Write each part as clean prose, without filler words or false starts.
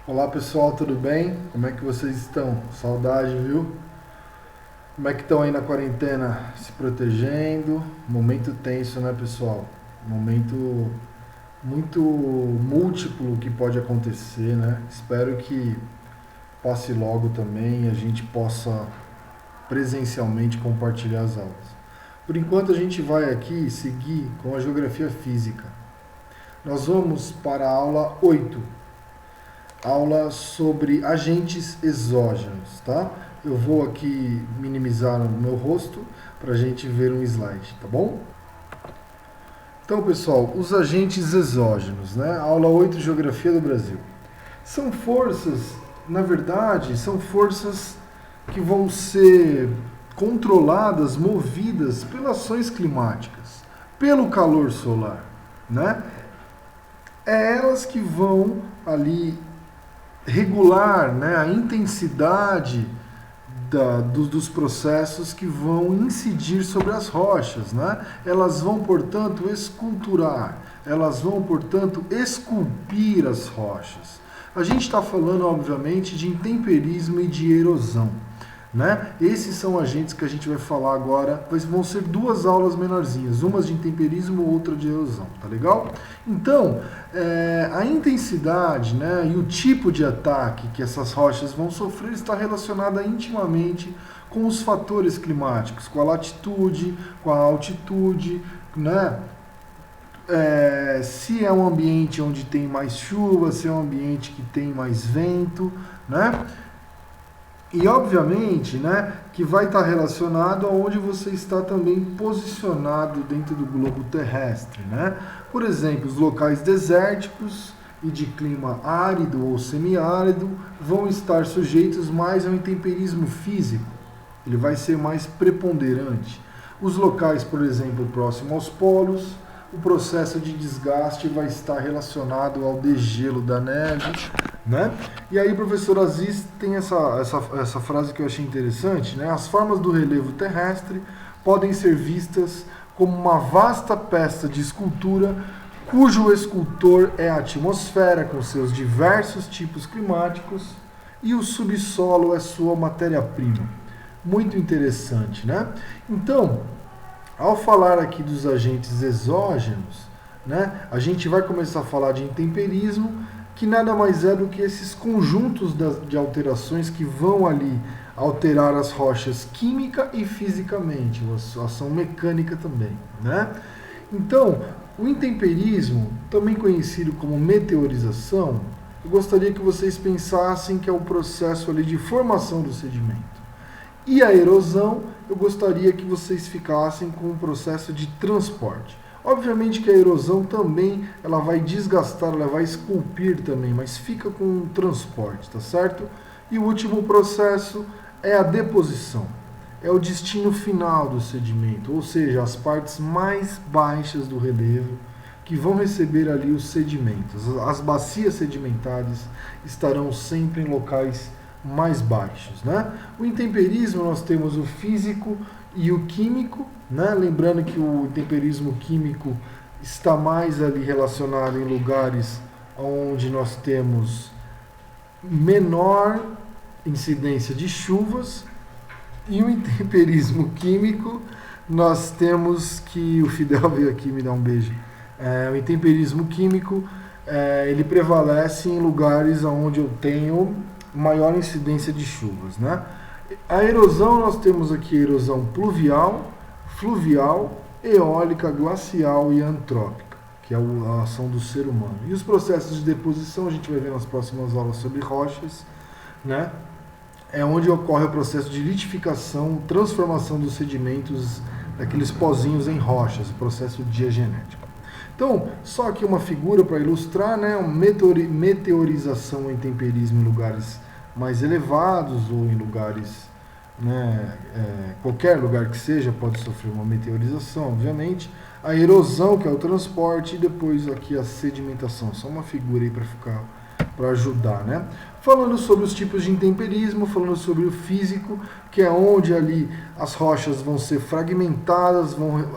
Olá pessoal, tudo bem? Como é que vocês estão? Saudade, viu? Como é que estão aí na quarentena? Se protegendo? Momento tenso, né, pessoal? Momento muito múltiplo que pode acontecer, né? Espero que passe logo também e a gente possa presencialmente compartilhar as aulas. Por enquanto a gente vai aqui seguir com a geografia física. Nós vamos para a aula 8. Aula sobre agentes exógenos, tá? Eu vou aqui minimizar o meu rosto para a gente ver um slide, tá bom? Então, pessoal, os agentes exógenos, né? Aula 8, Geografia do Brasil. São forças, na verdade, são forças que vão ser controladas, movidas pelas ações climáticas, pelo calor solar, né? É elas que vão ali regular, né, a intensidade dos processos que vão incidir sobre as rochas, né? Elas vão, portanto, esculturar, elas vão, portanto, esculpir as rochas. A gente está falando, obviamente, de intemperismo e de erosão, né? Esses são agentes que a gente vai falar agora, vão ser duas aulas menorzinhas, uma de intemperismo, outra de erosão, tá legal? Então, a intensidade, né, e o tipo de ataque que essas rochas vão sofrer está relacionada intimamente com os fatores climáticos, com a latitude, com a altitude, né? Se é um ambiente onde tem mais chuva, se é um ambiente que tem mais vento, né? E obviamente, né, que vai estar relacionado aonde você está também posicionado dentro do globo terrestre, né? Por exemplo, os locais desérticos e de clima árido ou semiárido vão estar sujeitos mais ao intemperismo físico. Ele vai ser mais preponderante. Os locais, por exemplo, próximos aos polos, o processo de desgaste vai estar relacionado ao degelo da neve, né? E aí, professor Aziz tem essa frase que eu achei interessante, né? As formas do relevo terrestre podem ser vistas como uma vasta peça de escultura cujo escultor é a atmosfera com seus diversos tipos climáticos e o subsolo é sua matéria-prima. Muito interessante, né? Então, ao falar aqui dos agentes exógenos, né, a gente vai começar a falar de intemperismo, que nada mais é do que esses conjuntos de alterações que vão ali alterar as rochas química e fisicamente, a ação mecânica também, né? Então, o intemperismo, também conhecido como meteorização, eu gostaria que vocês pensassem que é o processo ali de formação do sedimento. E a erosão, eu gostaria que vocês ficassem com o processo de transporte. Obviamente que a erosão também, ela vai desgastar, ela vai esculpir também, mas fica com o transporte, tá certo? E o último processo é a deposição. É o destino final do sedimento, ou seja, as partes mais baixas do relevo que vão receber ali os sedimentos. As bacias sedimentares estarão sempre em locais mais baixos, né? O intemperismo nós temos o físico e o químico, né? Lembrando que o intemperismo químico está mais ali relacionado em lugares onde nós temos menor incidência de chuvas, e o intemperismo químico nós temos que o Fidel veio aqui me dar um beijo. O intemperismo químico ele prevalece em lugares onde eu tenho maior incidência de chuvas, né? A erosão, nós temos aqui erosão pluvial, fluvial, eólica, glacial e antrópica, que é a ação do ser humano. E os processos de deposição, a gente vai ver nas próximas aulas sobre rochas, né? É onde ocorre o processo de litificação, transformação dos sedimentos, daqueles pozinhos em rochas, o processo diagenético. Então, só aqui uma figura para ilustrar, né, uma meteorização em temperismo em lugares mais elevados ou em lugares, né, qualquer lugar que seja pode sofrer uma meteorização, obviamente. A erosão, que é o transporte, e depois aqui a sedimentação. Só uma figura aí para ajudar, né? Falando sobre os tipos de intemperismo, falando sobre o físico, que é onde ali as rochas vão ser fragmentadas,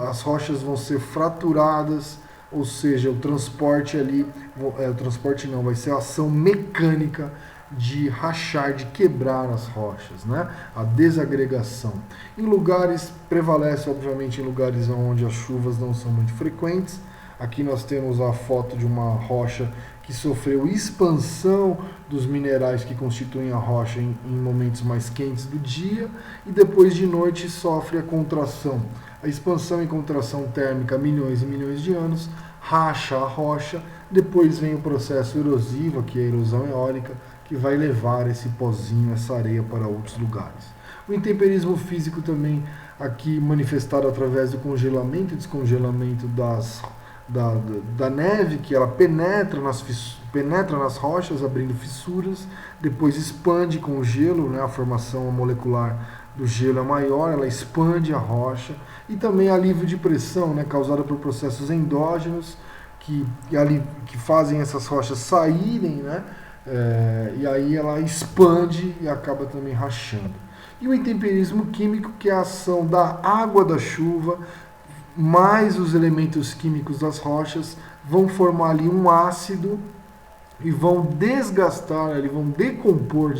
as rochas vão ser fraturadas, ou seja, o transporte ali, o transporte não, vai ser a ação mecânica de rachar, de quebrar as rochas, né? A desagregação. Em lugares, prevalece obviamente em lugares onde as chuvas não são muito frequentes. Aqui nós temos a foto de uma rocha que sofreu expansão dos minerais que constituem a rocha em momentos mais quentes do dia e depois de noite sofre a contração. A expansão e contração térmica, milhões e milhões de anos, racha a rocha, depois vem o processo erosivo, que é a erosão eólica, que vai levar esse pozinho, essa areia para outros lugares. O intemperismo físico também aqui manifestado através do congelamento e descongelamento da neve, que ela penetra nas rochas, abrindo fissuras, depois expande com o gelo, né, a formação molecular do gelo é maior, ela expande a rocha, e também alívio de pressão, né, causada por processos endógenos que fazem essas rochas saírem, né, e aí ela expande e acaba também rachando. E o intemperismo químico, que é a ação da água da chuva mais os elementos químicos das rochas vão formar ali um ácido e vão desgastar, vão decompor,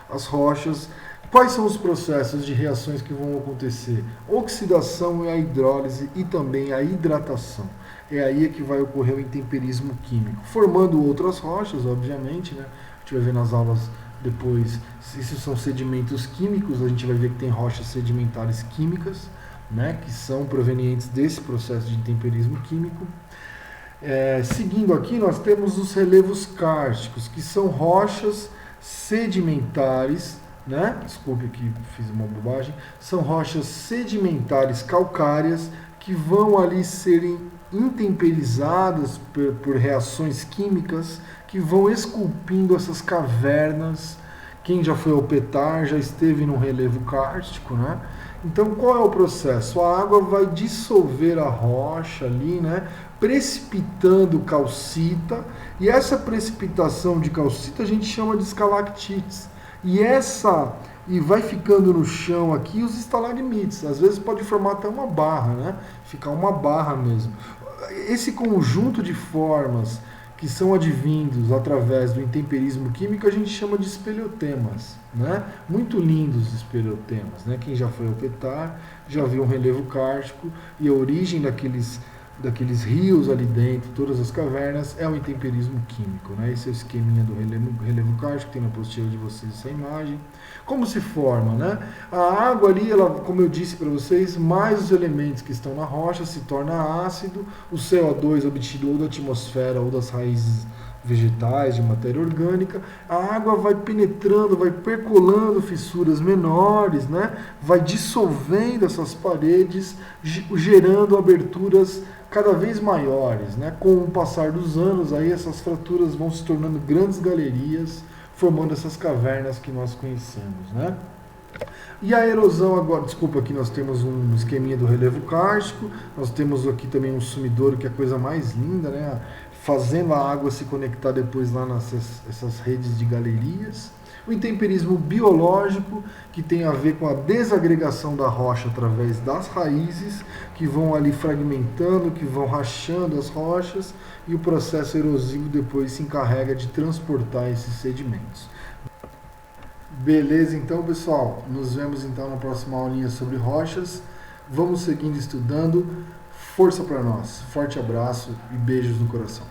as rochas. Quais são os processos de reações que vão acontecer? Oxidação e a hidrólise e também a hidratação. É aí que vai ocorrer o intemperismo químico, formando outras rochas, obviamente, né? A gente vai ver nas aulas depois, se isso são sedimentos químicos, a gente vai ver que tem rochas sedimentares químicas, né, que são provenientes desse processo de intemperismo químico. Seguindo aqui, nós temos os relevos kársticos, que são rochas sedimentares, né? Desculpe que fiz uma bobagem. São rochas sedimentares calcárias que vão ali serem intemperizadas por reações químicas que vão esculpindo essas cavernas. Quem já foi ao Petar já esteve num relevo kárstico, né? Então, qual é o processo? A água vai dissolver a rocha ali, né, precipitando calcita, e essa precipitação de calcita a gente chama de estalactites. E vai ficando no chão aqui os estalagmites. Às vezes pode formar até uma barra, né? Ficar uma barra mesmo. Esse conjunto de formas que são advindos através do intemperismo químico, a gente chama de espeleotemas, né? Muito lindos os espeleotemas, né? Quem já foi ao Petar já viu um relevo kárstico e a origem daqueles rios ali dentro, todas as cavernas, é o intemperismo químico, né? Esse é o esqueminha do relevo kárstico, tem na apostila de vocês essa imagem. Como se forma, né? A água ali, ela, como eu disse para vocês, mais os elementos que estão na rocha se torna ácido, o CO2 obtido ou da atmosfera ou das raízes vegetais, de matéria orgânica, a água vai penetrando, vai percolando fissuras menores, né? Vai dissolvendo essas paredes, gerando aberturas cada vez maiores, né? Com o passar dos anos, aí essas fraturas vão se tornando grandes galerias, formando essas cavernas que nós conhecemos, né? E a erosão agora, desculpa, aqui nós temos um esqueminha do relevo kárstico, nós temos aqui também um sumidouro, que é a coisa mais linda, né? Fazendo a água se conectar depois lá nessas redes de galerias. O intemperismo biológico, que tem a ver com a desagregação da rocha através das raízes, que vão ali fragmentando, que vão rachando as rochas, e o processo erosivo depois se encarrega de transportar esses sedimentos. Beleza, então, pessoal, nos vemos então na próxima aulinha sobre rochas. Vamos seguindo estudando. Força para nós. Forte abraço e beijos no coração.